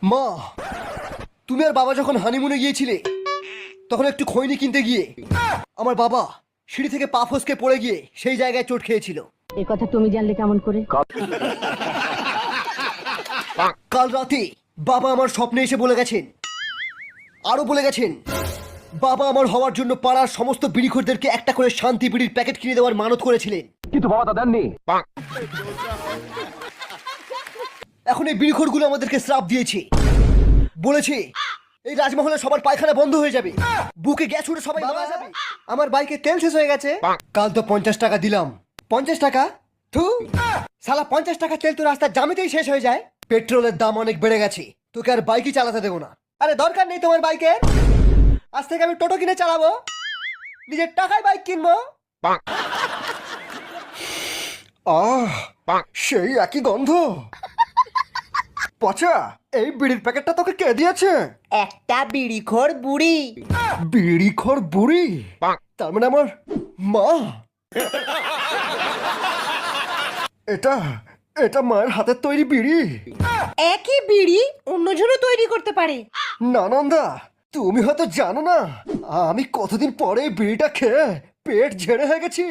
মা, তুমি আর বাবা যখন হানিমুনে গিয়েছিলে তখন একটু খৈনি কিনতে গিয়ে আমার বাবা সিঁড়ি থেকে পা ফসকে পড়ে গিয়ে সেই জায়গায় চোট খেয়েছিল। এ কথা তুমি জানলে কেমন করে? কাল রাতে বাবা আমার স্বপ্নে এসে বলে গেছেন, আরো বলে গেছেন বাবা আমার হওয়ার জন্য পাড়ার সমস্ত বিড়িখোরদেরকে একটা করে শান্তি বিড়ির প্যাকেট কিনে দেওয়ার মানত করেছিলেন, কিন্তু বাবা তা দেননি। এখন এই বিড়িখোরগুলো আমাদেরকে শ্রাপ দিয়েছে, বলেছে এই রাজমহলে সবার পায়খানা বন্ধ হয়ে যাবে, বুকে গ্যাস উঠে সবাই মারা যাবে। আমার বাইকে তেল শেষ হয়ে গেছে, কাল তো 50 টাকা দিলাম। 50 টাকা? থু, শালা 50 টাকা তেল তো রাস্তার জামিতেই শেষ হয়ে যায়। পেট্রোলের দাম অনেক বেড়ে গেছে, তোকে আর বাইকই চালাতে দেবো না। আরে দরকার নেই তোমার বাইকের, আজ থেকে আমি টোটো কিনে চালাবো, নিজের টাকায় বাইক কিনবো। সেই একই গন্ধ। পচা, এই বিড়ির প্যাকেটটা তোকে কে দিয়েছে? একটা বিড়িখোর বুড়ি। বিড়িখোর বুড়ি? তার মানে আমার মা। এটা এটা মায়ের হাতের তৈরি বিড়ি। একই বিড়ি অন্যজনও তৈরি করতে পারে। নানন্দা, তুমি হয়তো জানো না আমি কতদিন পরে এই বিড়িটা খেয়ে পেট ঝেড়ে হয়ে গেছি।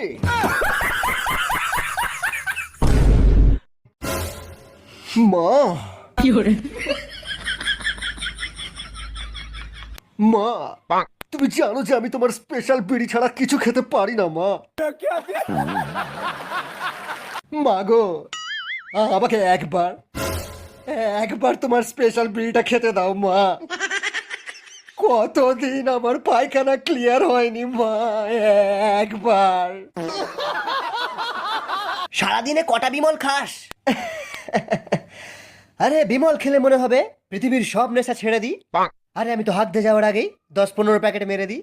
মা, মা, তুমি জানো যে আমি তোমার স্পেশাল বিড়ি ছাড়া কিছু খেতে পারি না মা। মা গো, আমাকে একবার একবার তোমার স্পেশাল বিড়িটা খেতে দাও মা। কতদিন আমার পায়খানা ক্লিয়ার হয়নি মা, একবার। সারাদিনে কটা বিমল খাস? আরে বিমল খেলে মনে হবে পৃথিবীর সব নেশা ছেড়ে দিই। আরে আমি তো হাত দিয়ে যাওয়ার আগেই 10-15 প্যাকেট মেরে দিই।